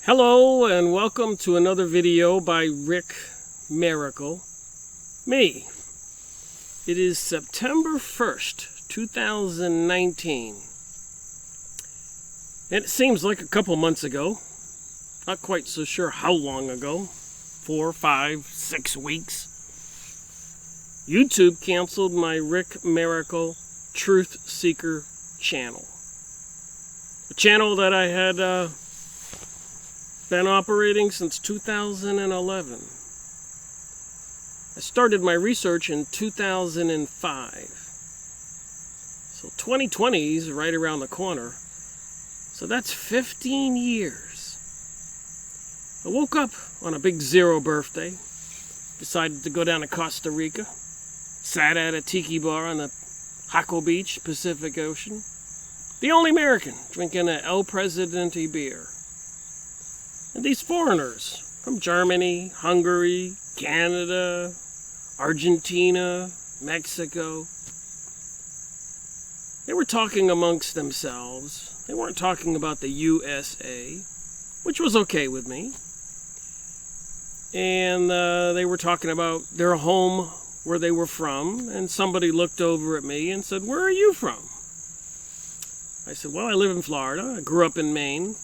Hello and welcome to another video by Rick Miracle. Me. It is September 1st, 2019. And it seems like a couple months ago. Not quite so sure how long ago. 4, 5, 6 weeks. YouTube canceled my Rick Miracle Truth Seeker channel. A channel that I had been operating since 2011. I started my research in 2005. So 2020 is right around the corner. So that's 15 years. I woke up on a big zero birthday. Decided to go down to Costa Rica. Sat at a tiki bar on the Jaco Beach, Pacific Ocean. The only American drinking a El Presidente beer. And these foreigners from Germany, Hungary, Canada, Argentina, Mexico, they were talking amongst themselves. They weren't talking about the USA, which was okay with me. And they were talking about their home, where they were from. And somebody looked over at me and said, "Where are you from?" I said, "Well, I live in Florida. I grew up in Maine."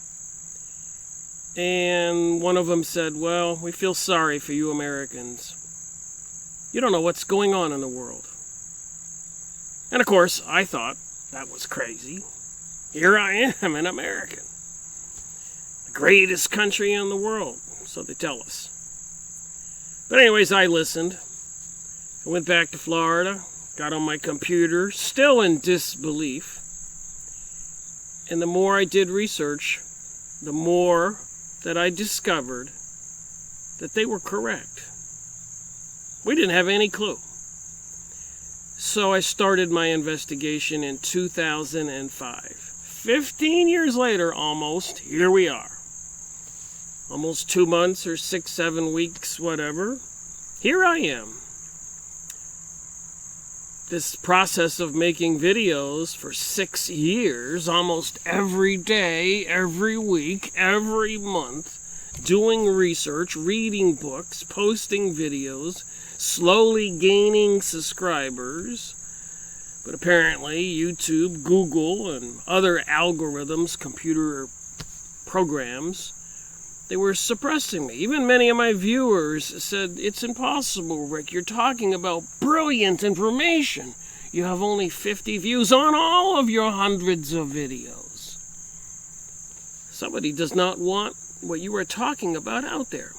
And one of them said, "Well, we feel sorry for you Americans. You don't know what's going on in the world." And of course, I thought that was crazy. Here I am, an American. The greatest country in the world, so they tell us. But anyways, I listened. I went back to Florida, got on my computer, still in disbelief. And the more I did research, the more that I discovered that they were correct. We didn't have any clue. So I started my investigation in 2005. 15 years later, almost, here we are. Almost 2 months or 6, 7 weeks, whatever. Here I am. This process of making videos for 6 years, almost every day, every week, every month, doing research, reading books, posting videos, slowly gaining subscribers. But apparently YouTube, Google, and other algorithms, computer programs, they were suppressing me. Even many of my viewers said, "It's impossible, Rick. You're talking about brilliant information. You have only 50 views on all of your hundreds of videos. Somebody does not want what you are talking about out there."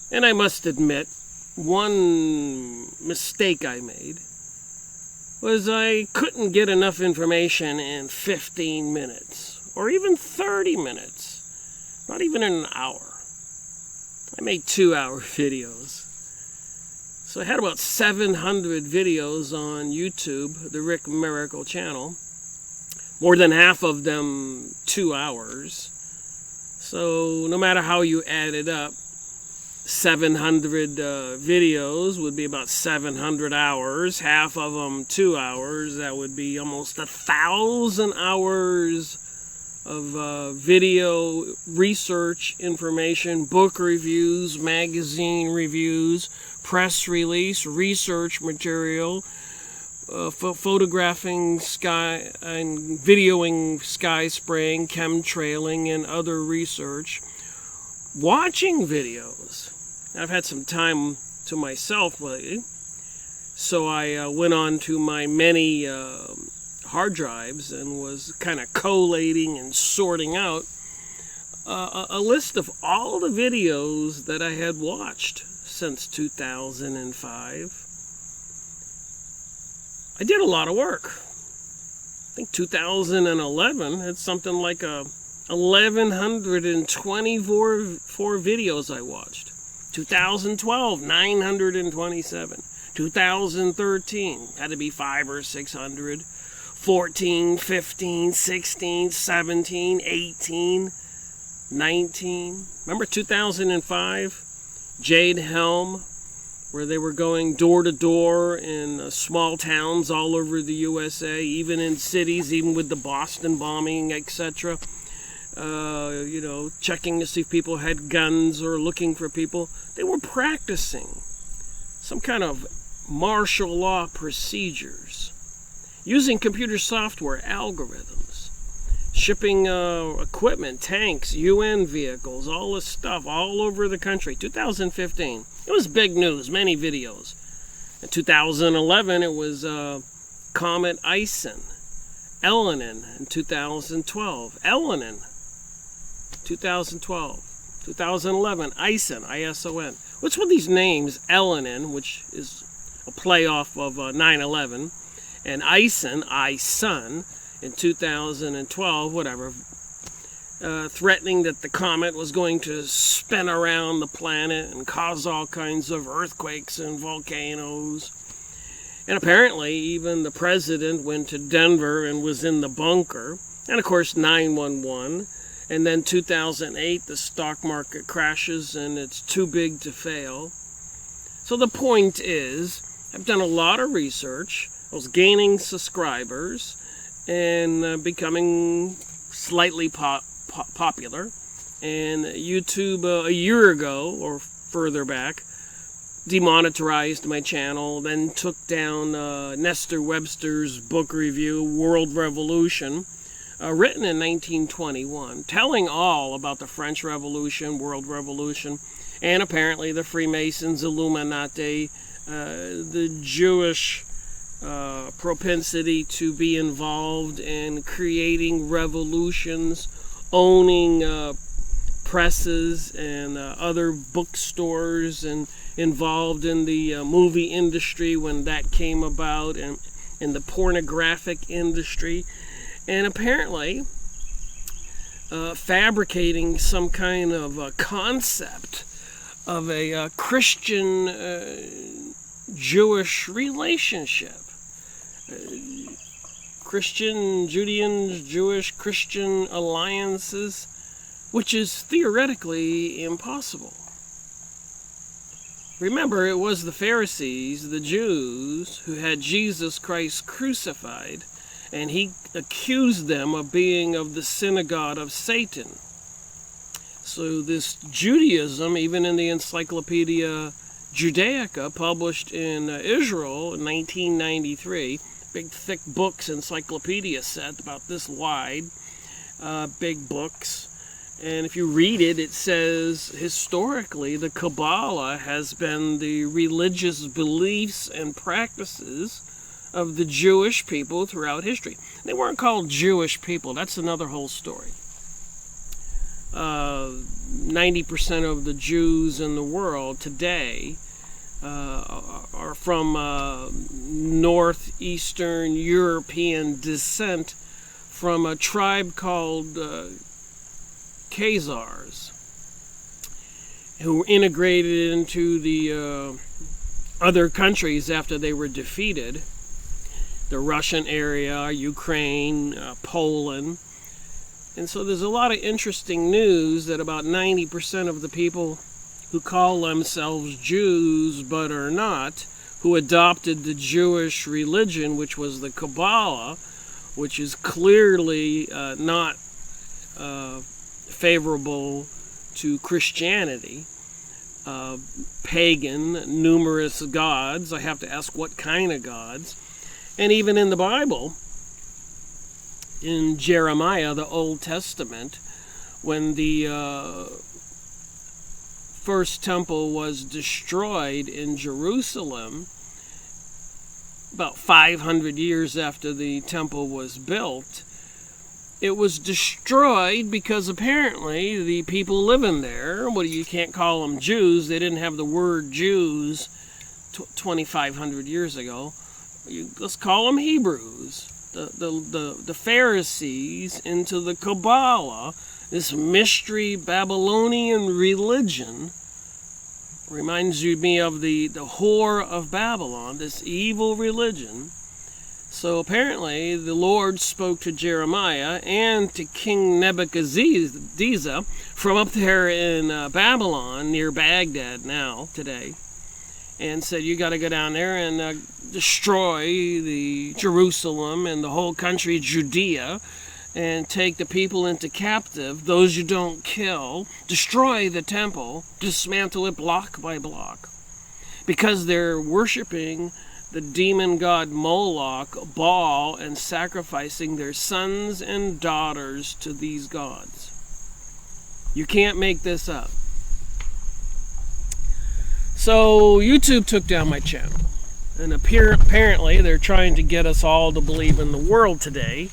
And I must admit, one mistake I made was I couldn't get enough information in 15 minutes or even 30 minutes. Not even in an hour. I made 2-hour videos. So I had about 700 videos on YouTube, the Rick Miracle channel. More than half of them 2 hours. So no matter how you add it up, 700 videos would be about 700 hours. Half of them 2 hours. That would be almost 1,000 hours of video research information, book reviews, magazine reviews, press release, research material, photographing sky and videoing sky spraying, chemtrailing, and other research, watching videos. I've had some time to myself lately, so I went on to my many hard drives and was kind of collating and sorting out a list of all the videos that I had watched since 2005. I did a lot of work. I think 2011 had something like 1,124 videos I watched. 2012, 927. 2013 had to be 500 or 600. 14, 15, 16, 17, 18, 19. Remember 2005? Jade Helm, where they were going door to door in small towns all over the USA, even in cities, even with the Boston bombing, etc. checking to see if people had guns or looking for people. They were practicing some kind of martial law procedures, using computer software algorithms, shipping equipment, tanks, UN vehicles, all this stuff all over the country. 2015, it was big news, many videos. In 2011, it was Comet Ison. Elenin in 2012. Elenin, 2012. 2011, Ison, I-S-O-N. What's with these names? Elenin, which is a playoff of 9/11, and Ison, I-Sun, in 2012, whatever, threatening that the comet was going to spin around the planet and cause all kinds of earthquakes and volcanoes. And apparently, even the president went to Denver and was in the bunker. And of course, 9/11. And then 2008, the stock market crashes and it's too big to fail. So the point is, I've done a lot of research. I was gaining subscribers and becoming slightly popular. And YouTube, a year ago or further back, demonetized my channel, then took down Nestor Webster's book review, World Revolution, written in 1921, telling all about the French Revolution, World Revolution, and apparently the Freemasons, Illuminati, the Jewish propensity to be involved in creating revolutions, owning presses and other bookstores, and involved in the movie industry when that came about, and in the pornographic industry, and apparently fabricating some kind of a concept of a Christian-Jewish relationship. Christian, Judean, Jewish, Christian alliances, which is theoretically impossible. Remember, it was the Pharisees, the Jews, who had Jesus Christ crucified, and he accused them of being of the synagogue of Satan. So this Judaism, even in the Encyclopedia Judaica, published in Israel in 1993, big thick books, encyclopedia set about this wide, big books. And if you read it, it says, historically, the Kabbalah has been the religious beliefs and practices of the Jewish people throughout history. They weren't called Jewish people. That's another whole story. 90% of the Jews in the world today are from northeastern European descent, from a tribe called Khazars, who were integrated into the other countries after they were defeated. The Russian area, Ukraine, Poland. And so there's a lot of interesting news that about 90% of the people who call themselves Jews but are not, who adopted the Jewish religion, which was the Kabbalah, which is clearly not favorable to Christianity, pagan, numerous gods. I have to ask what kind of gods. And even in the Bible, in Jeremiah, the Old Testament, when the first temple was destroyed in Jerusalem, about 500 years after the temple was built, it was destroyed because apparently the people living there, well, you can't call them Jews, they didn't have the word Jews 2,500 years ago. Let's call them Hebrews. The Pharisees into the Kabbalah, this mystery Babylonian religion, reminds me of the whore of Babylon, this evil religion. So apparently the Lord spoke to Jeremiah and to King Nebuchadnezzar from up there in Babylon, near Baghdad now, today, and said, you got to go down there and destroy the Jerusalem and the whole country, Judea, and take the people into captive, those you don't kill, destroy the temple, dismantle it block by block, because they're worshiping the demon god Moloch, Baal, and sacrificing their sons and daughters to these gods. You can't make this up. So YouTube took down my channel, and apparently they're trying to get us all to believe in the world today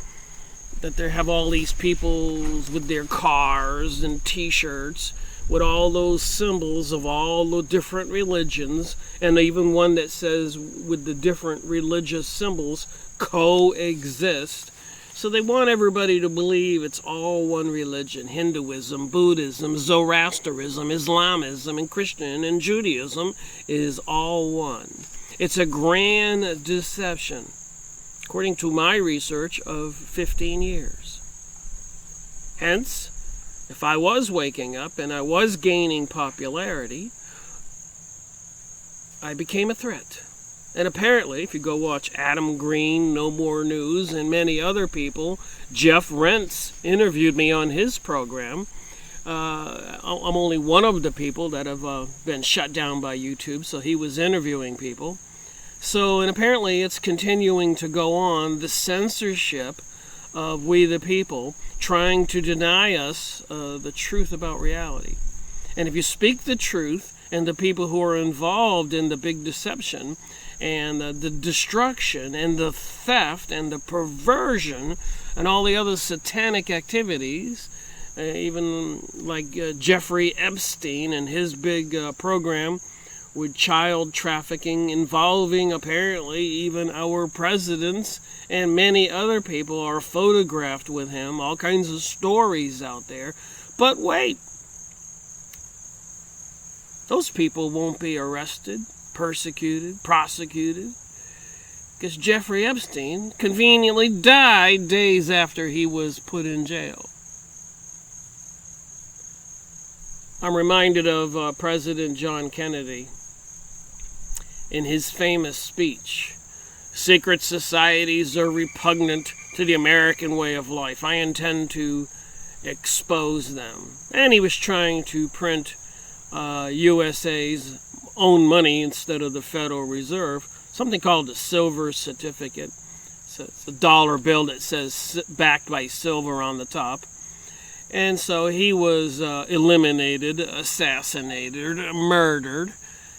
that they have all these people with their cars and t-shirts with all those symbols of all the different religions, and even one that says with the different religious symbols coexist. So they want everybody to believe it's all one religion. Hinduism, Buddhism, Zoroastrianism, Islamism, and Christian and Judaism is all one. It's a grand deception, according to my research of 15 years. Hence, if I was waking up and I was gaining popularity, I became a threat. And apparently, if you go watch Adam Green, No More News, and many other people, Jeff Rentz interviewed me on his program. I'm only one of the people that have been shut down by YouTube, so he was interviewing people. So, and apparently it's continuing to go on, the censorship of we the people, trying to deny us the truth about reality. And if you speak the truth, and the people who are involved in the big deception, and the destruction, and the theft, and the perversion, and all the other satanic activities, even like Jeffrey Epstein and his big program with child trafficking involving apparently even our presidents and many other people are photographed with him, all kinds of stories out there. But wait, those people won't be arrested, persecuted, prosecuted, because Jeffrey Epstein conveniently died days after he was put in jail. I'm reminded of President John Kennedy in his famous speech, "Secret societies are repugnant to the American way of life. I intend to expose them." And he was trying to print USA's own money instead of the Federal Reserve, something called the silver certificate. So it's a dollar bill that says backed by silver on the top. And so he was eliminated, assassinated, murdered.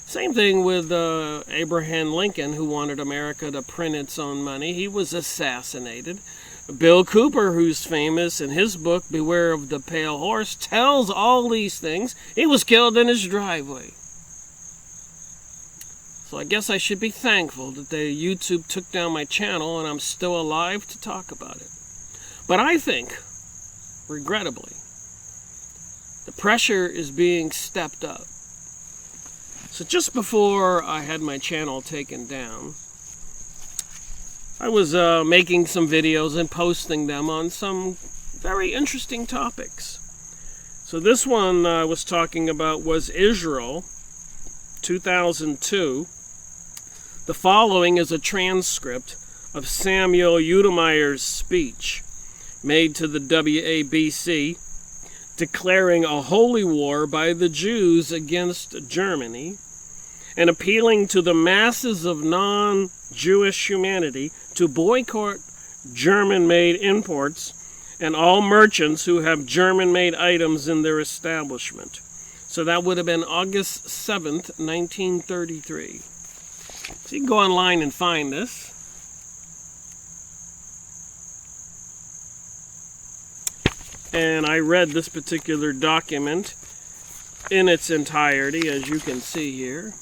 Same thing with Abraham Lincoln, who wanted America to print its own money. He was assassinated. Bill Cooper, who's famous in his book, Beware of the Pale Horse, tells all these things. He was killed in his driveway. So I guess I should be thankful that YouTube took down my channel and I'm still alive to talk about it. But I think, regrettably, the pressure is being stepped up. So just before I had my channel taken down, I was making some videos and posting them on some very interesting topics. So this one I was talking about was Israel, 2002. The following is a transcript of Samuel Udemeyer's speech made to the WABC, declaring a holy war by the Jews against Germany and appealing to the masses of non-Jewish humanity to boycott German-made imports and all merchants who have German-made items in their establishment. So that would have been August 7th, 1933. So you can go online and find this. And I read this particular document in its entirety, as you can see here.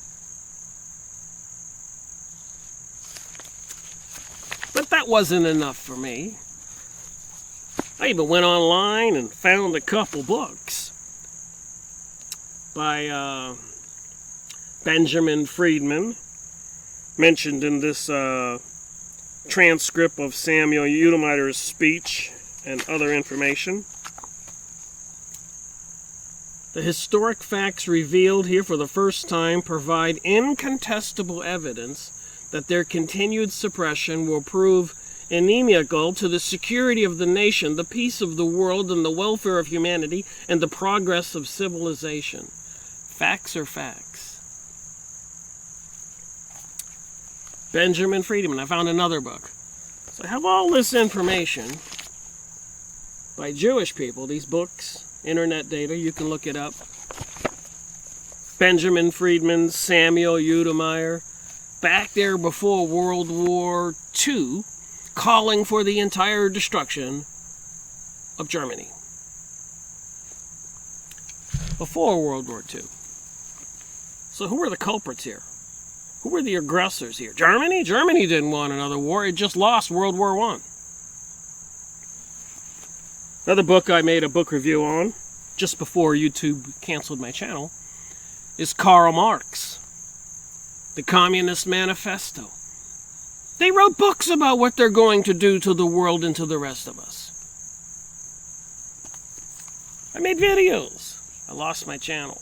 But that wasn't enough for me. I even went online and found a couple books by Benjamin Friedman, mentioned in this transcript of Samuel Udemeyer's speech and other information. The historic facts revealed here for the first time provide incontestable evidence that their continued suppression will prove inimical to the security of the nation, the peace of the world, and the welfare of humanity, and the progress of civilization. Facts are facts. Benjamin Freedman. I found another book. So I have all this information by Jewish people, these books, internet data, you can look it up. Benjamin Freedman, Samuel Udemeyer, back there before World War II, calling for the entire destruction of Germany. Before World War II. So who were the culprits here? Who were the aggressors here? Germany? Germany didn't want another war. It just lost World War I. Another book I made a book review on, just before YouTube canceled my channel, is Karl Marx, The Communist Manifesto. They wrote books about what they're going to do to the world and to the rest of us. I made videos. I lost my channel.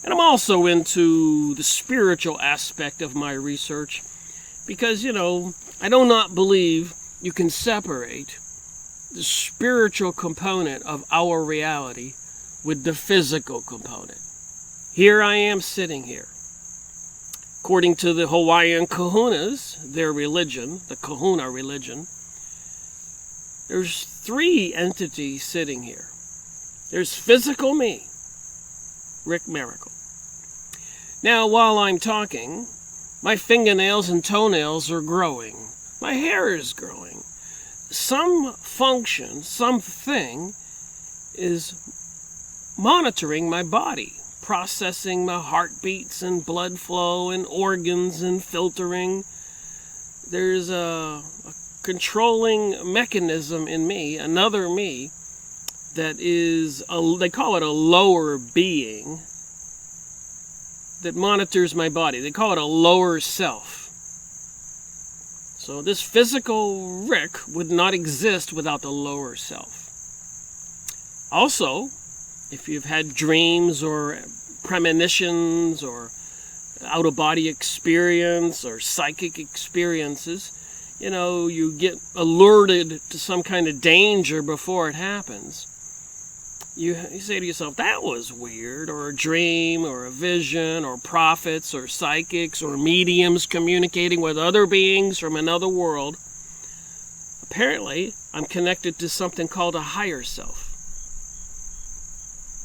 And I'm also into the spiritual aspect of my research because, I do not believe you can separate the spiritual component of our reality with the physical component. Here I am sitting here. According to the Hawaiian kahunas, their religion, the kahuna religion, there's 3 entities sitting here. There's physical me, Rick Miracle. Now, while I'm talking, my fingernails and toenails are growing. My hair is growing. Some function, something is monitoring my body, processing my heartbeats and blood flow and organs and filtering. There's a controlling mechanism in me, another me, that is, they call it a lower being, that monitors my body. They call it a lower self. So this physical Rick would not exist without the lower self. Also, if you've had dreams or premonitions or out-of-body experience or psychic experiences, you get alerted to some kind of danger before it happens. You say to yourself, that was weird, or a dream, or a vision, or prophets, or psychics, or mediums communicating with other beings from another world. Apparently, I'm connected to something called a higher self.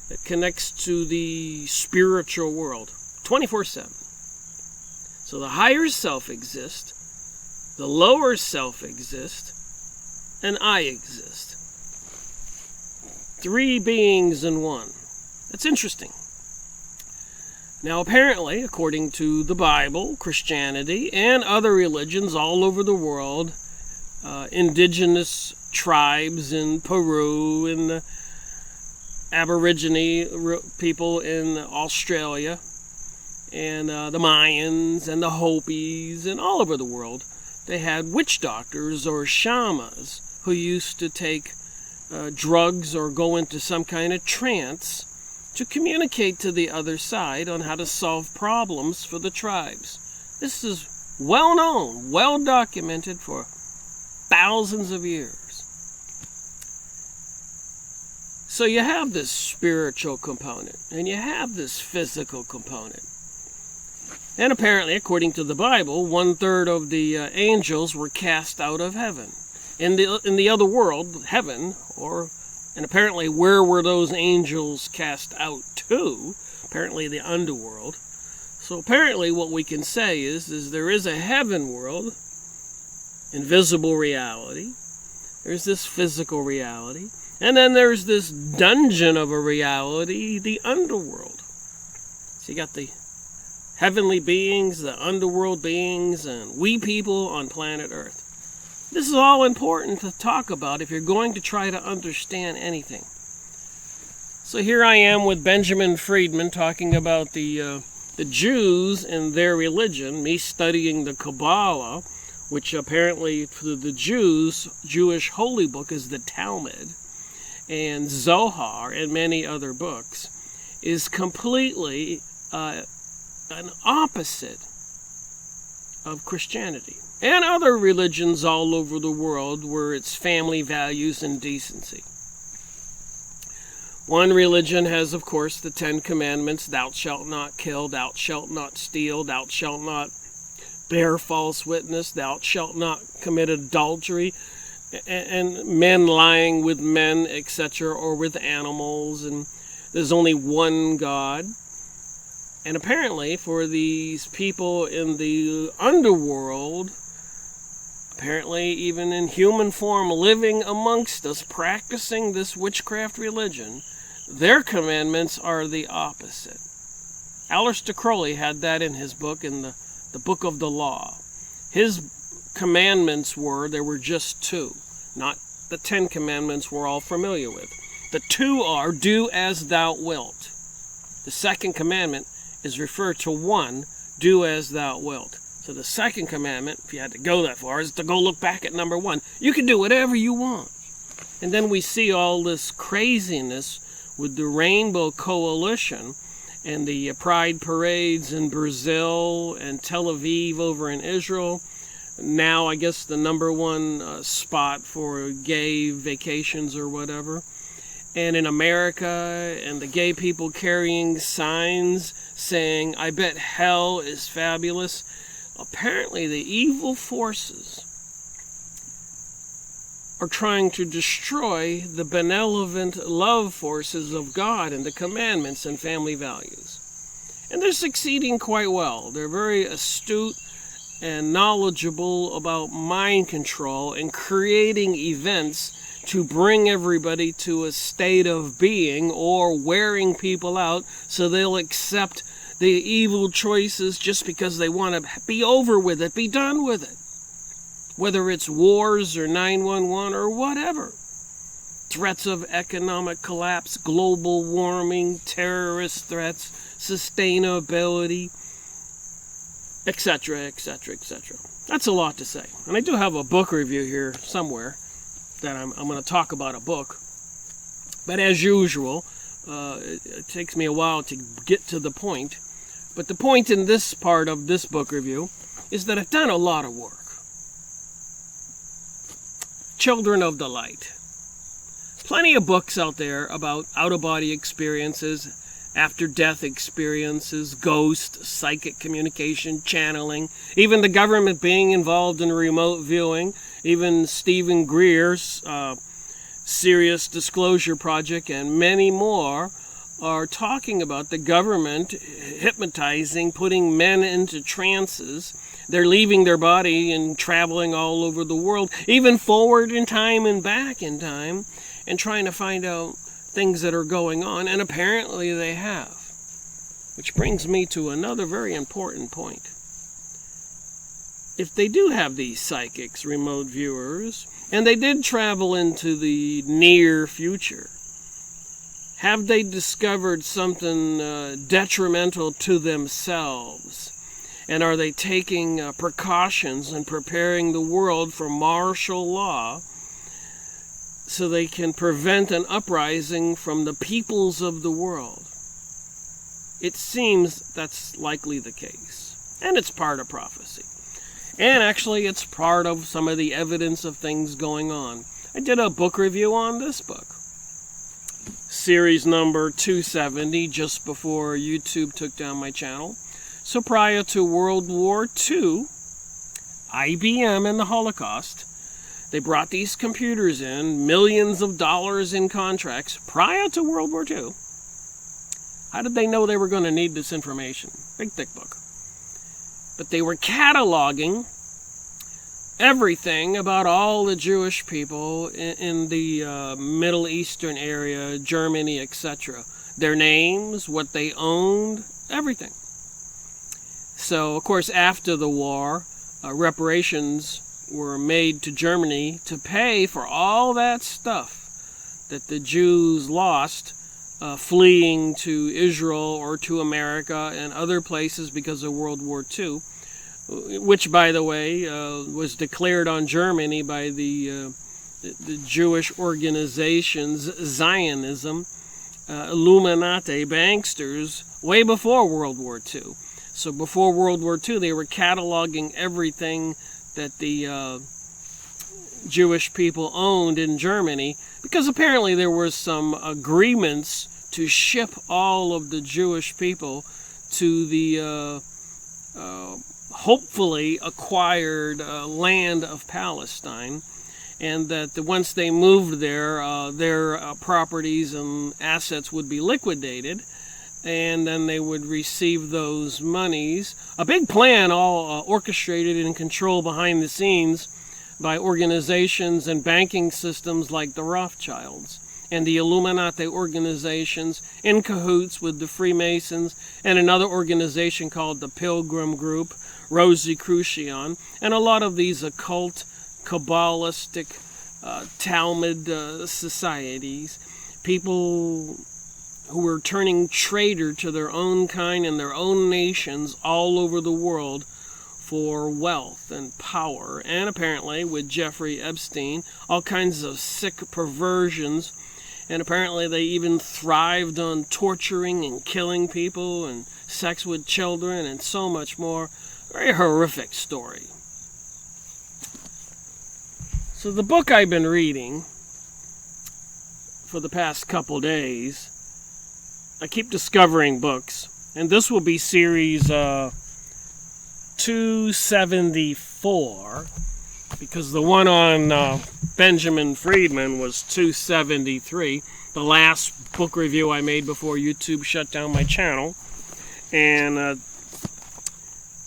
It connects to the spiritual world, 24/7. So the higher self exists, the lower self exists, and I exist. 3 beings in one. That's interesting. Now, apparently, according to the Bible, Christianity, and other religions all over the world, indigenous tribes in Peru, and the Aborigine people in Australia, and the Mayans, and the Hopis, and all over the world, they had witch doctors or shamans who used to take drugs or go into some kind of trance to communicate to the other side on how to solve problems for the tribes. This is well known, well documented for thousands of years. So you have this spiritual component and you have this physical component. And apparently, according to the Bible, 1/3 of the angels were cast out of heaven. In the other world, heaven, and apparently where were those angels cast out to? Apparently the underworld. So apparently what we can say is there is a heaven world, invisible reality. There's this physical reality. And then there's this dungeon of a reality, the underworld. So you got the heavenly beings, the underworld beings, and we people on planet Earth. This is all important to talk about if you're going to try to understand anything. So here I am with Benjamin Freedman talking about the Jews and their religion, me studying the Kabbalah, which apparently for the Jews, Jewish holy book is the Talmud, and Zohar and many other books, is completely an opposite of Christianity. and other religions all over the world were its family values and decency. One religion has, of course, the 10 Commandments: thou shalt not kill, thou shalt not steal, thou shalt not bear false witness, thou shalt not commit adultery, and men lying with men, etc., or with animals, and there's only one God. And apparently for these people in the underworld, apparently even in human form living amongst us, practicing this witchcraft religion, their commandments are the opposite. Aleister Crowley had that in his book, in the Book of the Law. His commandments there were just 2, not the 10 commandments we're all familiar with. The 2 are, do as thou wilt. The second commandment is referred to 1, do as thou wilt. So the second commandment, if you had to go that far, is to go look back at number 1. You can do whatever you want. And then we see all this craziness with the Rainbow Coalition and the pride parades in Brazil and Tel Aviv over in Israel. Now, I guess, the number 1 spot for gay vacations or whatever. And in America, and the gay people carrying signs saying, I bet hell is fabulous. Apparently, the evil forces are trying to destroy the benevolent love forces of God and the commandments and family values. And they're succeeding quite well. They're very astute and knowledgeable about mind control and creating events to bring everybody to a state of being, or wearing people out so they'll accept the evil choices just because they want to be over with it, be done with it. Whether it's wars or 911 or whatever. Threats of economic collapse, global warming, terrorist threats, sustainability, etc., etc., etc. That's a lot to say. And I do have a book review here somewhere that I'm going to talk about a book. But as usual, it takes me a while to get to the point. But the point in this part of this book review is that I've done a lot of work. Children of the Light. Plenty of books out there about out-of-body experiences, after-death experiences, ghost, psychic communication, channeling, even the government being involved in remote viewing, even Stephen Greer's Serious Disclosure Project, and many more are talking about the government hypnotizing, putting men into trances. They're leaving their body and traveling all over the world, even forward in time and back in time, and trying to find out things that are going on, and apparently they have. Which brings me to another very important point. If they do have these psychics, remote viewers, and they did travel into the near future, have they discovered something detrimental to themselves? And are they taking precautions and preparing the world for martial law so they can prevent an uprising from the peoples of the world? It seems that's likely the case. And it's part of prophecy. And actually, it's part of some of the evidence of things going on. I did a book review on this book. Series number 270, just before YouTube took down my channel. So prior to World War II, IBM and the Holocaust, they brought these computers in, millions of dollars in contracts, prior to World War II. How did they know they were going to need this information? Big, thick book. But they were cataloging everything about all the Jewish people in the Middle Eastern area, Germany, etc. Their names, what they owned, everything. So, of course, after the war, reparations were made to Germany to pay for all that stuff that the Jews lost fleeing to Israel or to America and other places because of World War II, which, by the way, was declared on Germany by the Jewish organizations, Zionism, Illuminati, banksters, way before World War II. So before World War II, they were cataloging everything that the Jewish people owned in Germany, because apparently there were some agreements to ship all of the Jewish people to the hopefully acquired land of Palestine, and that once they moved there, their properties and assets would be liquidated, and then they would receive those monies. A big plan, all orchestrated and controlled behind the scenes by organizations and banking systems like the Rothschilds and the Illuminati organizations, in cahoots with the Freemasons and another organization called the Pilgrim Group, Rosicrucian, and a lot of these occult, Kabbalistic, Talmud societies, people who were turning traitor to their own kind and their own nations all over the world for wealth and power. And apparently, with Jeffrey Epstein, all kinds of sick perversions. And apparently they even thrived on torturing and killing people and sex with children and so much more. Very horrific story. So the book I've been reading for the past couple days, I keep discovering books, and this will be series 274, because the one on Benjamin Friedman was 273, the last book review I made before YouTube shut down my channel, and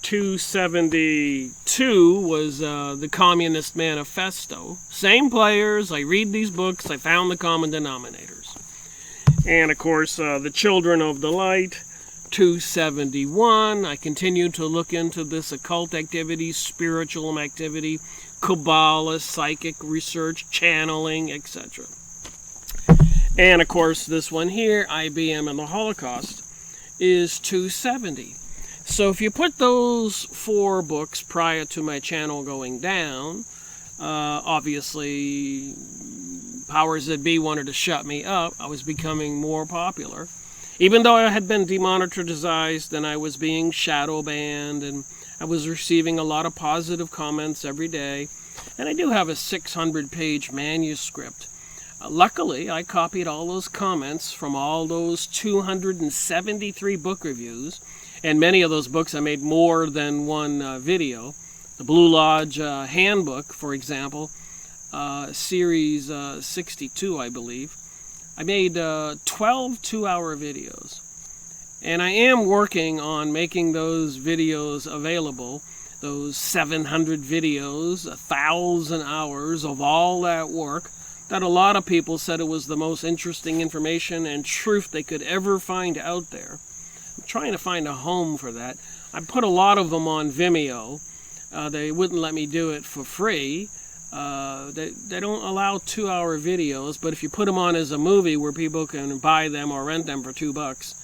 272 was the Communist Manifesto. Same players, I read these books, I found the common denominators. And of course, the Children of the Light, 271. I continue to look into this occult activity, spiritual activity, Kabbalah, psychic research, channeling, etc. And of course, this one here, IBM and the Holocaust, is 270. So if you put those 4 books prior to my channel going down, obviously powers that be wanted to shut me up. I was becoming more popular. Even though I had been demonetized and I was being shadow banned, and I was receiving a lot of positive comments every day. And I do have a 600-page manuscript. Luckily, I copied all those comments from all those 273 book reviews. And many of those books I made more than one video. The Blue Lodge Handbook, for example, series 62, I believe. I made 12 2-hour videos. And I am working on making those videos available, those 700 videos, 1,000 hours of all that work, that a lot of people said it was the most interesting information and truth they could ever find out there. I'm trying to find a home for that. I put a lot of them on Vimeo. They wouldn't let me do it for free. They don't allow 2-hour videos, but if you put them on as a movie where people can buy them or rent them for $2,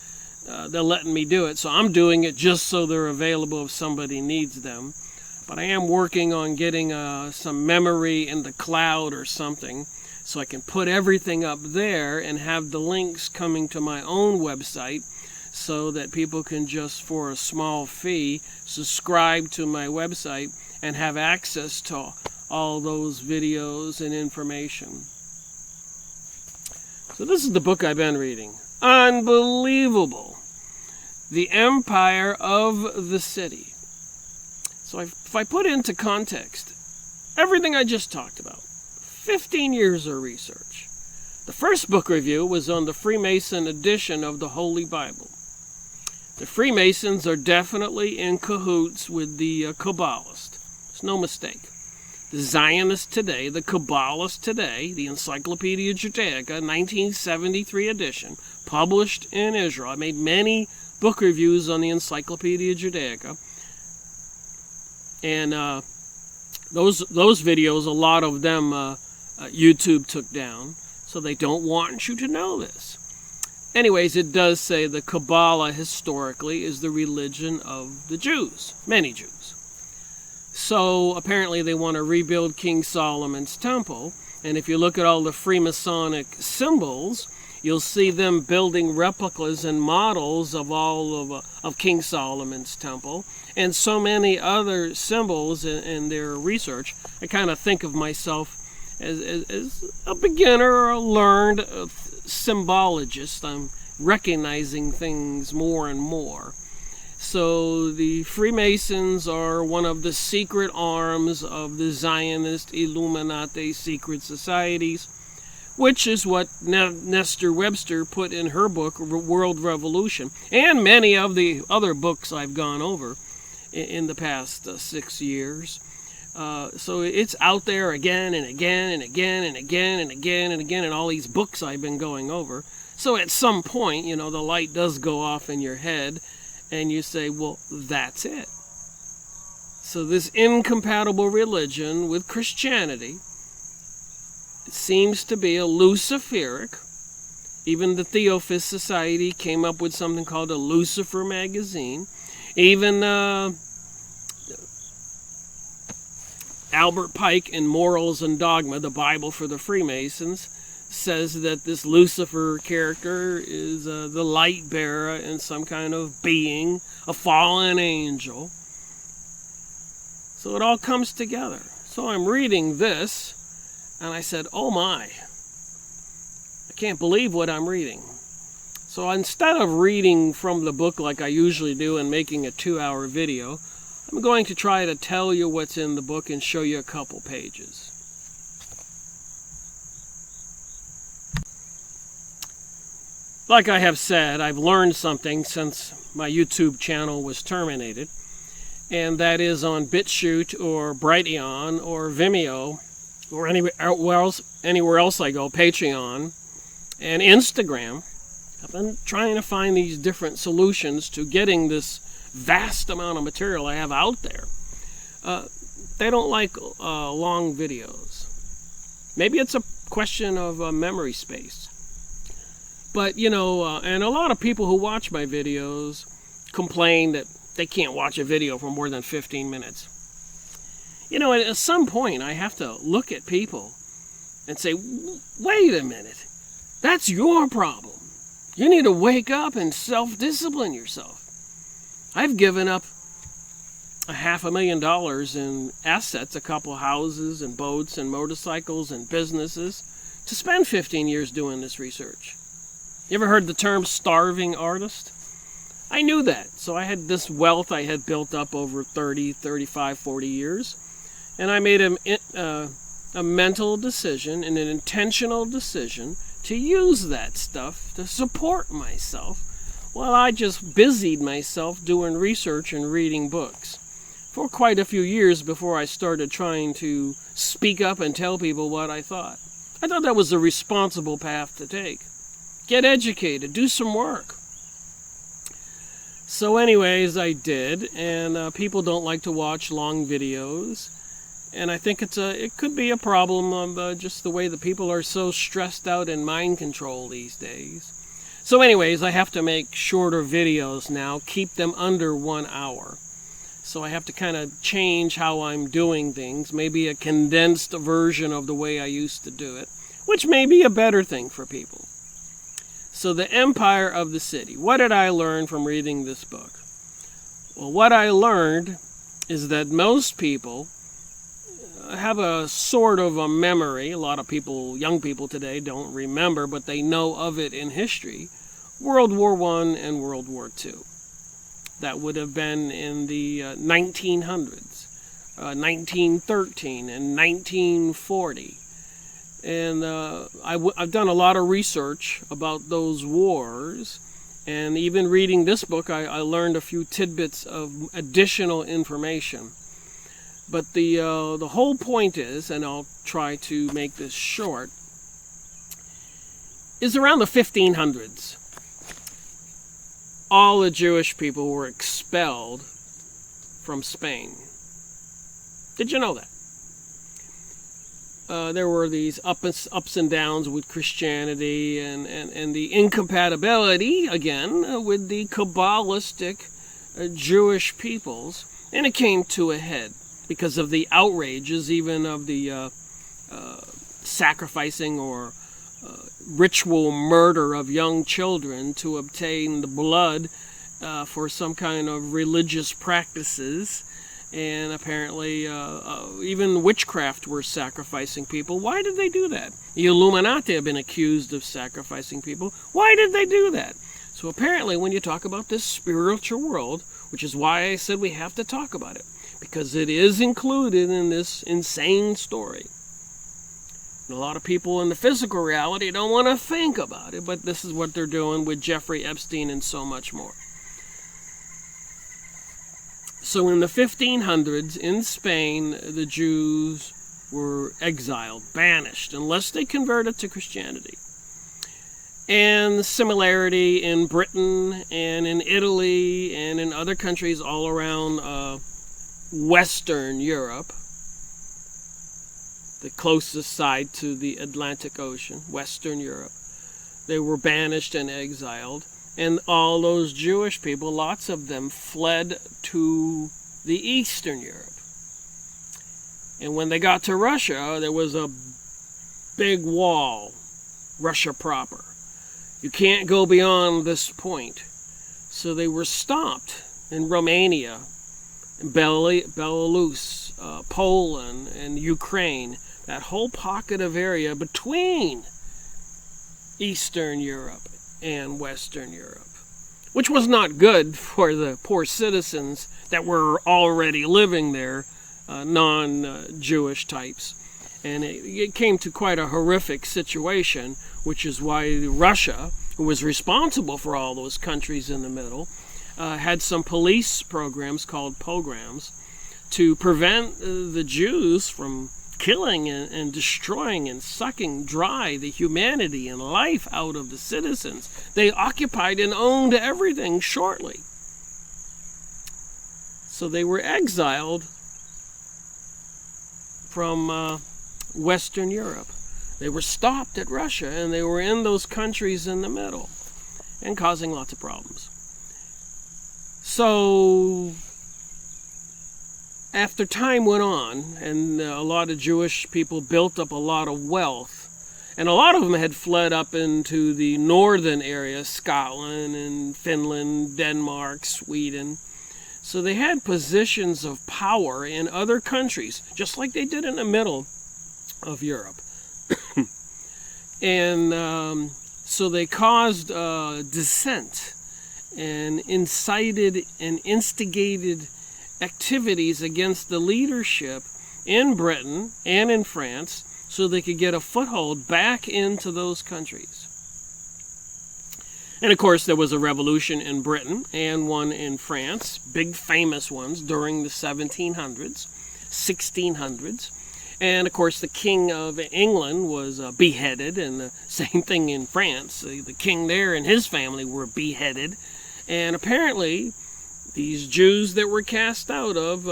they're letting me do it. So I'm doing it just so they're available if somebody needs them. But I am working on getting some memory in the cloud or something, so I can put everything up there and have the links coming to my own website, so that people can just, for a small fee, subscribe to my website and have access to all those videos and information. So this is the book I've been reading. Unbelievable. The Empire of the City. So if I put into context everything I just talked about, 15 years of research. The first book review was on the Freemason edition of the Holy Bible. The Freemasons are definitely in cahoots with the Kabbalists. There's no mistake. The Zionists today, the Kabbalists today, the Encyclopedia Judaica, 1973 edition, published in Israel. I made many book reviews on the Encyclopedia Judaica. And those videos, a lot of them YouTube took down. So they don't want you to know this. Anyways, it does say the Kabbalah historically is the religion of the Jews, many Jews. So apparently they want to rebuild King Solomon's temple. And if you look at all the Freemasonic symbols, You'll see them building replicas and models of all of King Solomon's temple and so many other symbols in their research. I kind of think of myself as a beginner or a learned symbologist. I'm recognizing things more and more. So the Freemasons are one of the secret arms of the Zionist Illuminati secret societies, which is what Nestor Webster put in her book, World Revolution, and many of the other books I've gone over in the past 6 years. So it's out there again and again and again and again and again and again in all these books I've been going over. So at some point, the light does go off in your head, and you say, well, that's it. So this incompatible religion with Christianity, it seems to be a Luciferic. Even the Theophist Society came up with something called a Lucifer magazine. Even Albert Pike in Morals and Dogma, the Bible for the Freemasons, says that this Lucifer character is the light bearer and some kind of being, a fallen angel. So it all comes together. So I'm reading this, and I said, oh my, I can't believe what I'm reading. So instead of reading from the book like I usually do and making a 2-hour video, I'm going to try to tell you what's in the book and show you a couple pages. Like I have said, I've learned something since my YouTube channel was terminated, and that is on BitChute or Brighteon or Vimeo or anywhere else I go, Patreon and Instagram. I've been trying to find these different solutions to getting this vast amount of material I have out there. They don't like long videos. Maybe it's a question of memory space. But, and a lot of people who watch my videos complain that they can't watch a video for more than 15 minutes. At some point, I have to look at people and say, wait a minute, that's your problem. You need to wake up and self-discipline yourself. I've given up $500,000 in assets, a couple houses and boats and motorcycles and businesses, to spend 15 years doing this research. You ever heard the term starving artist? I knew that. So I had this wealth I had built up over 30, 35, 40 years. And I made a mental decision and an intentional decision to use that stuff to support myself while I just busied myself doing research and reading books for quite a few years before I started trying to speak up and tell people what I thought. I thought that was the responsible path to take. Get educated, do some work. So anyways, I did, and people don't like to watch long videos. And I think it could be a problem of just the way that people are so stressed out and mind control these days. So anyways, I have to make shorter videos now, keep them under 1 hour. So I have to kind of change how I'm doing things, maybe a condensed version of the way I used to do it, which may be a better thing for people. So the Empire of the City. What did I learn from reading this book? Well, what I learned is that most people have a sort of a memory. A lot of people, young people today, don't remember, but they know of it in history. World War I and World War II. That would have been in the 1900s, 1913 and 1940. And I've done a lot of research about those wars, and even reading this book, I learned a few tidbits of additional information. But the whole point is, and I'll try to make this short, is around the 1500s. All the Jewish people were expelled from Spain. Did you know that? There were these ups and downs with Christianity and the incompatibility, again, with the Kabbalistic Jewish peoples. And it came to a head because of the outrages, even of the sacrificing or ritual murder of young children to obtain the blood for some kind of religious practices. And apparently even witchcraft were sacrificing people. Why did they do that? The Illuminati have been accused of sacrificing people. Why did they do that? So apparently when you talk about this spiritual world, which is why I said we have to talk about it, because it is included in this insane story. And a lot of people in the physical reality don't want to think about it, but this is what they're doing with Jeffrey Epstein and so much more. So in the 1500s, in Spain, the Jews were exiled, banished, unless they converted to Christianity. And the similarity in Britain and in Italy and in other countries all around Western Europe, the closest side to the Atlantic Ocean, Western Europe, they were banished and exiled. And all those Jewish people, lots of them, fled to the Eastern Europe. And when they got to Russia, there was a big wall, Russia proper. You can't go beyond this point. So they were stopped in Romania, in Belarus, Poland, and Ukraine, that whole pocket of area between Eastern Europe and Western Europe, which was not good for the poor citizens that were already living there, non-Jewish types. And it came to quite a horrific situation, which is why Russia, who was responsible for all those countries in the middle, had some police programs called pogroms to prevent the Jews from killing and destroying and sucking dry the humanity and life out of the citizens. They occupied and owned everything shortly. So they were exiled from Western Europe. They were stopped at Russia, and they were in those countries in the middle and causing lots of problems. So after time went on, and a lot of Jewish people built up a lot of wealth, and a lot of them had fled up into the northern area, Scotland and Finland, Denmark, Sweden. So they had positions of power in other countries, just like they did in the middle of Europe. And so they caused dissent and incited and instigated activities against the leadership in Britain and in France so they could get a foothold back into those countries. And of course there was a revolution in Britain and one in France, big famous ones during the 1700s, 1600s. And of course the King of England was beheaded, and the same thing in France. The king there and his family were beheaded. And apparently these Jews that were cast out of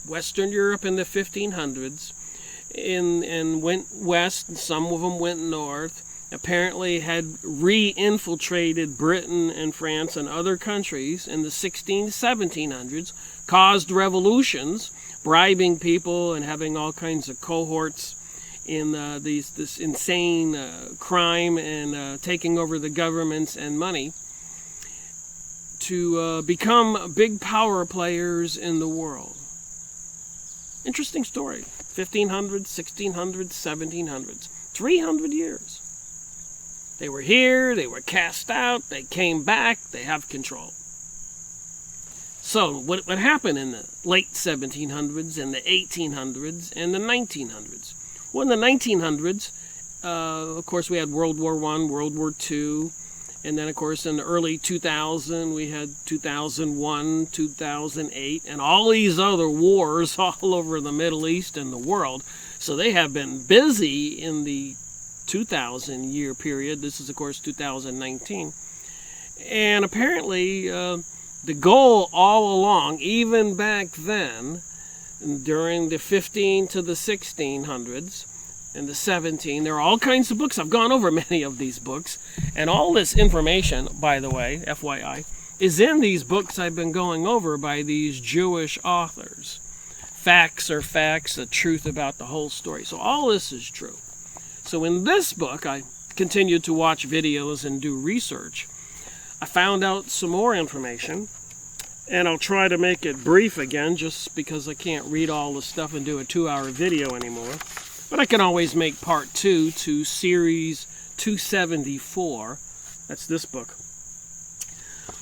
Western Europe in the 1500s and went west, and some of them went north, apparently had re-infiltrated Britain and France and other countries in the 1700s, caused revolutions, bribing people and having all kinds of cohorts in this insane crime and taking over the governments and money to become big power players in the world. Interesting story. 1500s, 1600s, 1700s. 300 years. They were here, they were cast out, they came back, they have control. So, what happened in the late 1700s, and the 1800s, and the 1900s? Well, in the 1900s, of course, we had World War I, World War II, and then, of course, in the early 2000, we had 2001, 2008, and all these other wars all over the Middle East and the world. So they have been busy in the 2000 year period. This is, of course, 2019. And apparently, the goal all along, even back then, during the 15 to the 1600s, and the 17, there are all kinds of books. I've gone over many of these books. And all this information, by the way, FYI, is in these books I've been going over by these Jewish authors. Facts are facts, the truth about the whole story. So all this is true. So in this book, I continued to watch videos and do research, I found out some more information, and I'll try to make it brief again just because I can't read all the stuff and do a 2-hour video anymore. But I can always make part 2 to series 274. That's this book.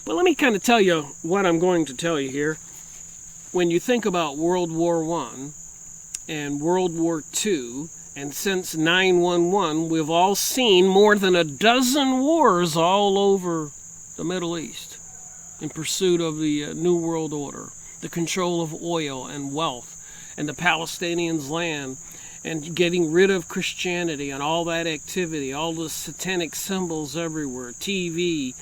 But let me kind of tell you what I'm going to tell you here. When you think about World War I and World War II, and since 9/11, we've all seen more than a dozen wars all over the Middle East in pursuit of the New World Order, the control of oil and wealth, and the Palestinians' land, and getting rid of Christianity and all that activity, all the satanic symbols everywhere, TV,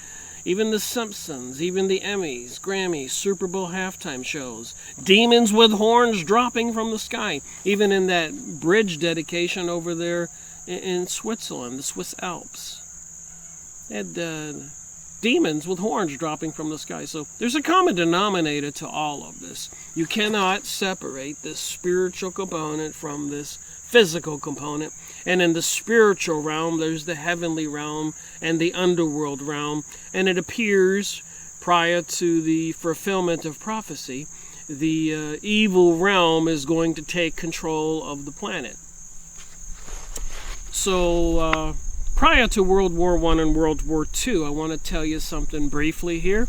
even The Simpsons, even the Emmys, Grammys, Super Bowl halftime shows, demons with horns dropping from the sky, even in that bridge dedication over there in Switzerland, the Swiss Alps. They had demons with horns dropping from the sky. So there's a common denominator to all of this. You cannot separate this spiritual component from this physical component. And in the spiritual realm, there's the heavenly realm and the underworld realm. And it appears prior to the fulfillment of prophecy, the evil realm is going to take control of the planet. So prior to World War I and World War II, I want to tell you something briefly here,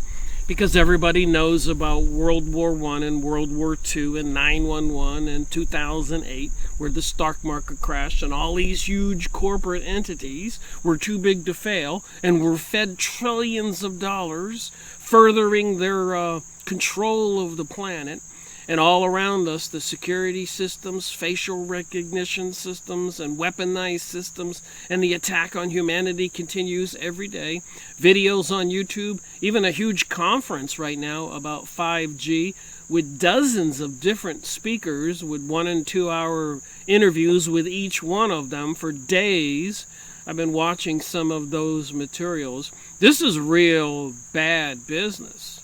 because everybody knows about World War I and World War II and 9/11 and 2008, where the stock market crashed and all these huge corporate entities were too big to fail and were fed trillions of dollars, furthering their control of the planet. And all around us, the security systems, facial recognition systems, and weaponized systems, and the attack on humanity continues every day. Videos on YouTube, even a huge conference right now about 5G with dozens of different speakers with 1 and 2 hour interviews with each one of them for days. I've been watching some of those materials. This is real bad business.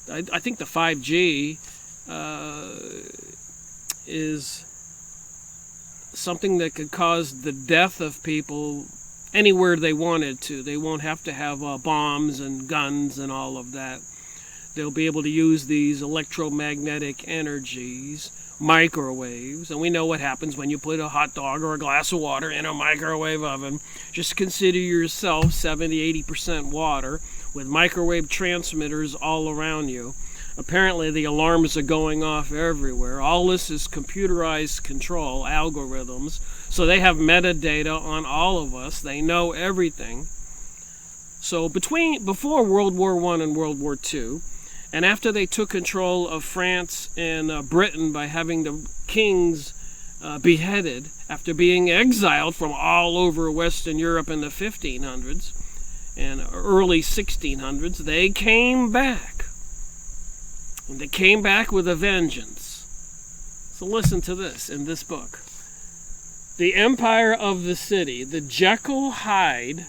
I think the 5G is something that could cause the death of people anywhere they wanted to. They won't have to have bombs and guns and all of that. They'll be able to use these electromagnetic energies, microwaves, and we know what happens when you put a hot dog or a glass of water in a microwave oven. Just consider yourself 70-80% water with microwave transmitters all around you. Apparently the alarms are going off everywhere. All this is computerized control, algorithms. So they have metadata on all of us. They know everything. So before World War I and World War II, and after they took control of France and Britain by having the kings beheaded, after being exiled from all over Western Europe in the 1500s and early 1600s, they came back. And they came back with a vengeance. So listen to this in this book. The empire of the city, the Jekyll Hyde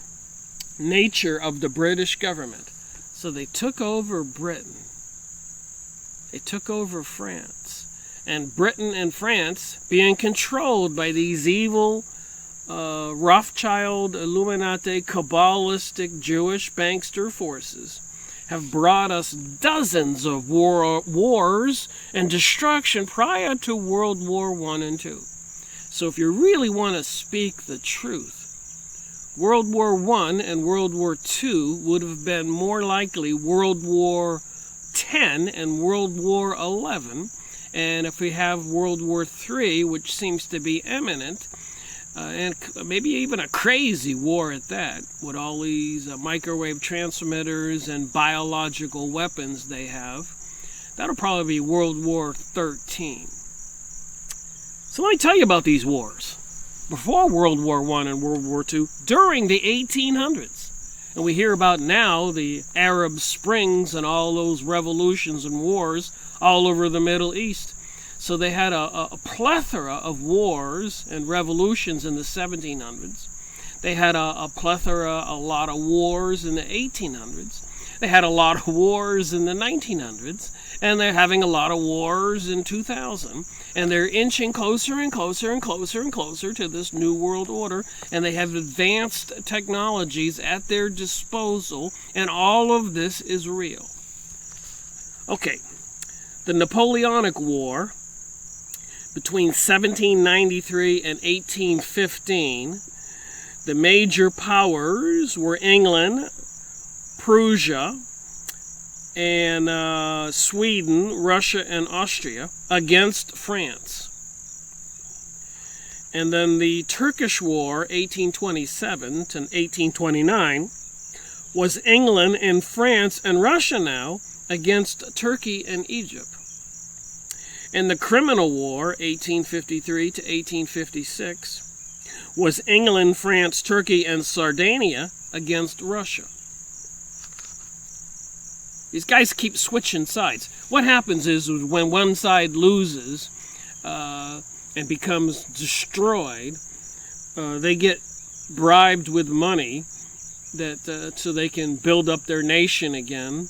nature of the British government. So they took over Britain. They took over France. And Britain and France, being controlled by these evil Rothschild, Illuminati, Kabbalistic, Jewish bankster forces, have brought us dozens of wars and destruction prior to World War I and II. So if you really want to speak the truth, World War I and World War II would have been more likely World War X and World War XI. And if we have World War III, which seems to be imminent, and maybe even a crazy war at that, with all these microwave transmitters and biological weapons they have. That'll probably be World War XIII. So let me tell you about these wars. Before World War I and World War II, during the 1800s. And we hear about now the Arab Springs and all those revolutions and wars all over the Middle East. So they had a plethora of wars and revolutions in the 1700s. They had a plethora, a lot of wars in the 1800s. They had a lot of wars in the 1900s, and they're having a lot of wars in 2000, and they're inching closer and closer and closer and closer to this new world order, and they have advanced technologies at their disposal, and all of this is real. Okay, the Napoleonic War between 1793 and 1815, the major powers were England, Prussia, and Sweden, Russia, and Austria against France. And then the Turkish War, 1827 to 1829, was England and France and Russia now against Turkey and Egypt. And the Criminal War, 1853 to 1856, was England, France, Turkey, and Sardinia against Russia. These guys keep switching sides. What happens is when one side loses and becomes destroyed, they get bribed with money that so they can build up their nation again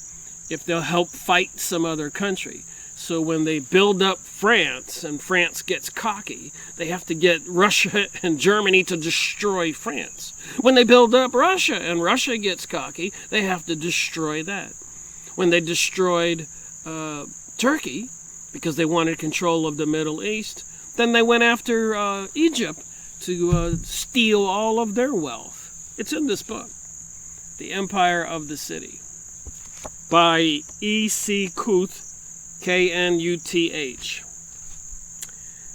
if they'll help fight some other country. So when they build up France and France gets cocky, they have to get Russia and Germany to destroy France. When they build up Russia and Russia gets cocky, they have to destroy that. When they destroyed Turkey, because they wanted control of the Middle East, then they went after Egypt to steal all of their wealth. It's in this book, The Empire of the City, by E C Nnuth, Knuth.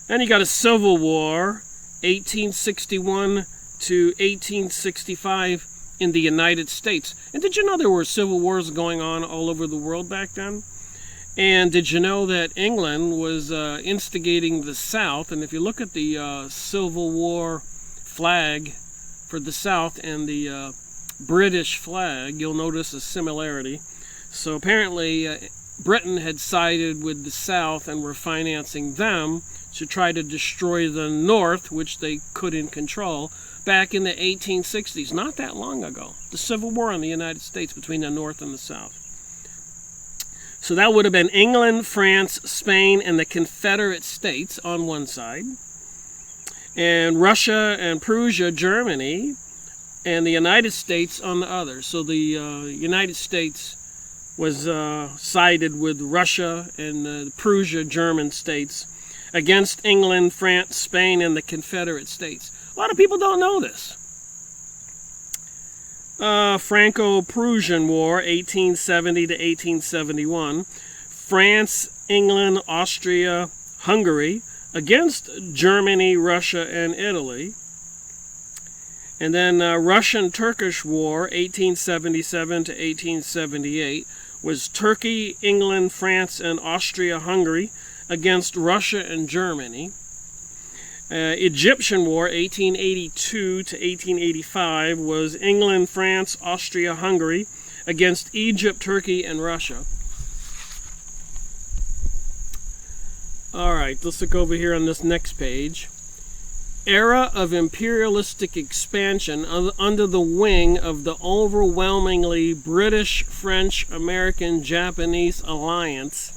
Then you got a Civil War, 1861 to 1865 in the United States. And did you know there were civil wars going on all over the world back then? And did you know that England was instigating the South? And if you look at the Civil War flag for the South and the British flag, you'll notice a similarity. So apparently Britain had sided with the South and were financing them to try to destroy the North, which they couldn't control, back in the 1860s, not that long ago. The Civil War in the United States between the North and the South. So that would have been England, France, Spain, and the Confederate States on one side, and Russia and Prussia, Germany, and the United States on the other. So the United States was sided with Russia and the Prussia German states against England, France, Spain, and the Confederate States. A lot of people don't know this. Franco-Prussian War, 1870 to 1871. France, England, Austria, Hungary against Germany, Russia, and Italy. And then Russian-Turkish War, 1877 to 1878, was Turkey, England, France, and Austria-Hungary against Russia and Germany. Egyptian War, 1882 to 1885, was England, France, Austria-Hungary against Egypt, Turkey, and Russia. All right, let's look over here on this next page. Era of imperialistic expansion under the wing of the overwhelmingly British, French, American, Japanese alliance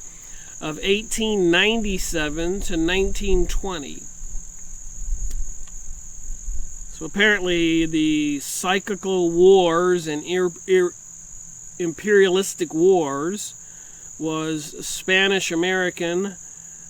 of 1897 to 1920. So apparently the cyclical wars and imperialistic wars was Spanish-American,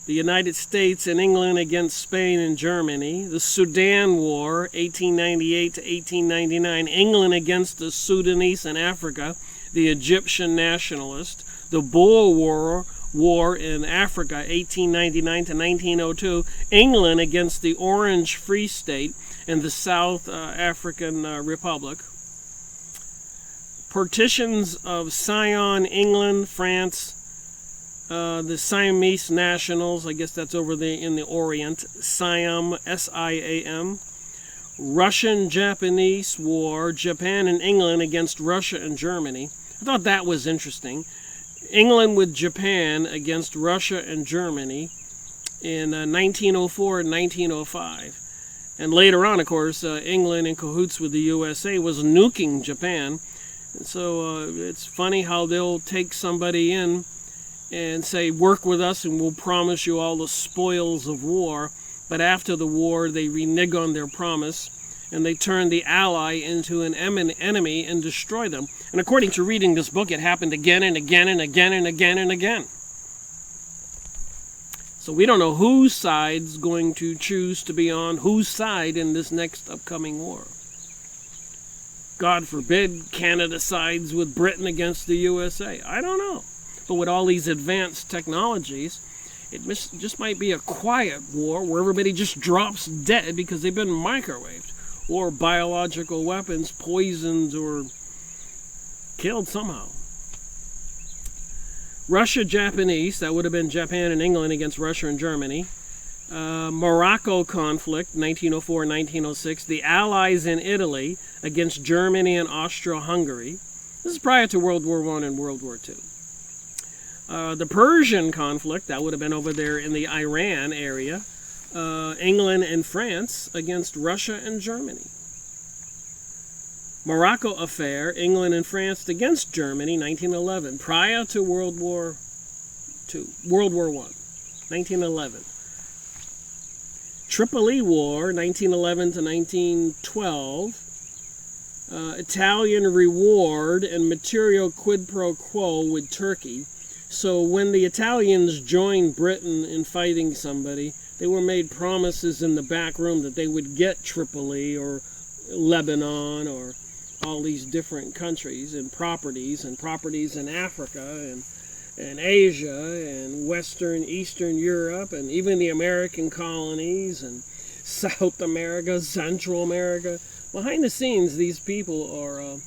the United States and England against Spain and Germany, the Sudan War, 1898 to 1899, England against the Sudanese in Africa, the Egyptian nationalist, the Boer War in Africa, 1899 to 1902, England against the Orange Free State and the South African Republic, partitions of Siam, England, France, the Siamese nationals, I guess that's over in the Orient, Siam, S-I-A-M, Russian-Japanese War, Japan and England against Russia and Germany. I thought that was interesting. England with Japan against Russia and Germany in 1904 and 1905. And later on, of course, England in cahoots with the USA was nuking Japan. And so it's funny how they'll take somebody in and say, work with us and we'll promise you all the spoils of war. But after the war, they renege on their promise and they turn the ally into an enemy and destroy them. And according to reading this book, it happened again and again and again and again and again. So we don't know whose side's going to choose to be on whose side in this next upcoming war. God forbid Canada sides with Britain against the USA. I don't know. But with all these advanced technologies, it just might be a quiet war where everybody just drops dead because they've been microwaved, or biological weapons poisoned or killed somehow. Russia-Japanese, that would have been Japan and England against Russia and Germany. Morocco conflict, 1904-1906. The Allies in Italy against Germany and Austria-Hungary. This is prior to World War I and World War II. The Persian conflict, that would have been over there in the Iran area. England and France against Russia and Germany. Morocco affair, England and France against Germany, 1911, prior to World War I, 1911. Tripoli War, 1911 to 1912. Italian reward and material quid pro quo with Turkey. So when the Italians joined Britain in fighting somebody, they were made promises in the back room that they would get Tripoli or Lebanon or all these different countries and properties in Africa and Asia and Eastern Europe and even the American colonies and South America, Central America. Behind the scenes, these people are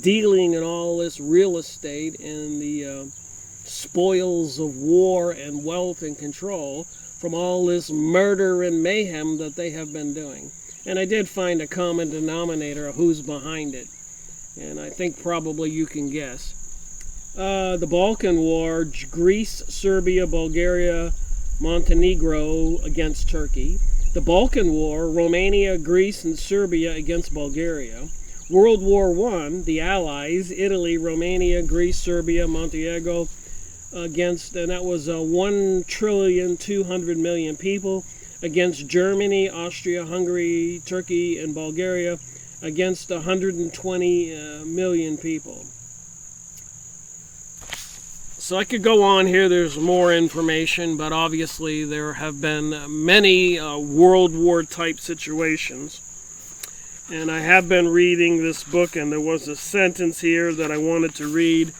dealing in all this real estate and the spoils of war and wealth and control from all this murder and mayhem that they have been doing. And I did find a common denominator of who's behind it. And I think probably you can guess. The Balkan War, Greece, Serbia, Bulgaria, Montenegro against Turkey. The Balkan War, Romania, Greece, and Serbia against Bulgaria. World War I, the Allies, Italy, Romania, Greece, Serbia, Montenegro against, and that was 1,200,000,000 people against Germany, Austria, Hungary, Turkey, and Bulgaria against 120 million people. So I could go on here. There's more information, but obviously there have been many World War type situations. And I have been reading this book, and there was a sentence here that I wanted to read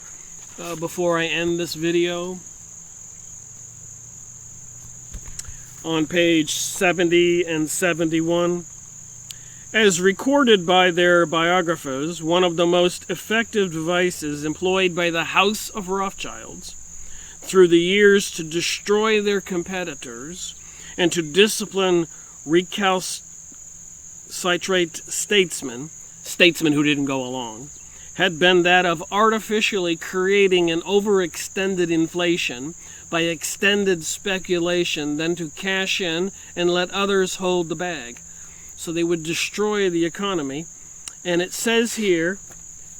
before I end this video. On page 70 and 71. As recorded by their biographers, one of the most effective devices employed by the House of Rothschilds through the years to destroy their competitors and to discipline recalcitrant statesmen who didn't go along, had been that of artificially creating an overextended inflation by extended speculation, then to cash in and let others hold the bag. So they would destroy the economy. And it says here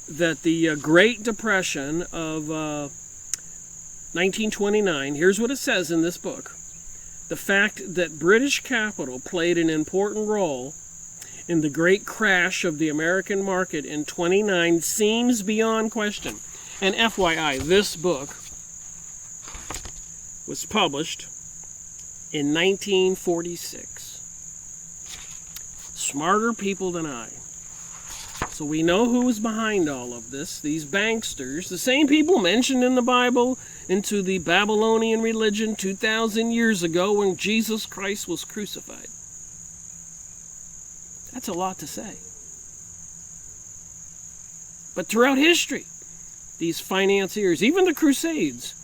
that the Great Depression of 1929, here's what it says in this book. The fact that British capital played an important role in the great crash of the American market in 29 seems beyond question. And FYI, this book was published in 1946. Smarter people than I. So we know who was behind all of this. These banksters, the same people mentioned in the Bible into the Babylonian religion 2,000 years ago when Jesus Christ was crucified. That's a lot to say. But throughout history, these financiers, even the Crusades,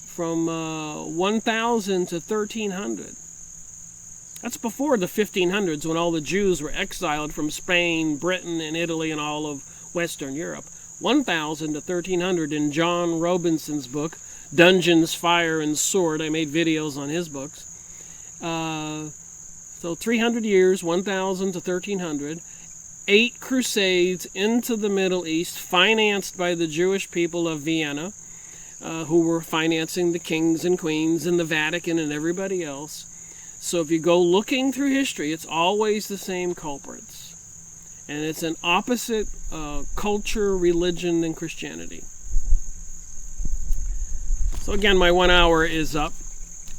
from 1000 to 1300, that's before the 1500s when all the Jews were exiled from Spain, Britain, and Italy, and all of Western Europe. 1000 to 1300 in John Robinson's book, Dungeons, Fire, and Sword. I made videos on his books. So 300 years, 1000 to 1300. 8 crusades into the Middle East, financed by the Jewish people of Vienna, who were financing the kings and queens and the Vatican and everybody else. So if you go looking through history, it's always the same culprits. And it's an opposite culture, religion, than Christianity. So again, my 1 hour is up.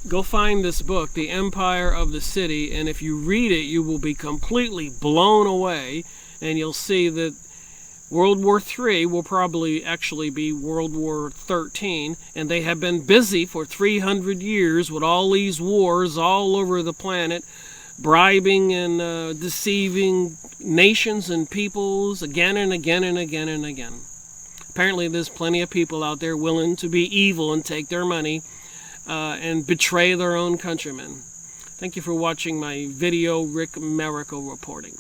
Go find this book, The Empire of the City, and if you read it, you will be completely blown away, and you'll see that World War III will probably actually be World War XIII, and they have been busy for 300 years with all these wars all over the planet, bribing and deceiving nations and peoples again and again and again and again. Apparently there's plenty of people out there willing to be evil and take their money and betray their own countrymen. Thank you for watching my video, Rick Miracle reporting.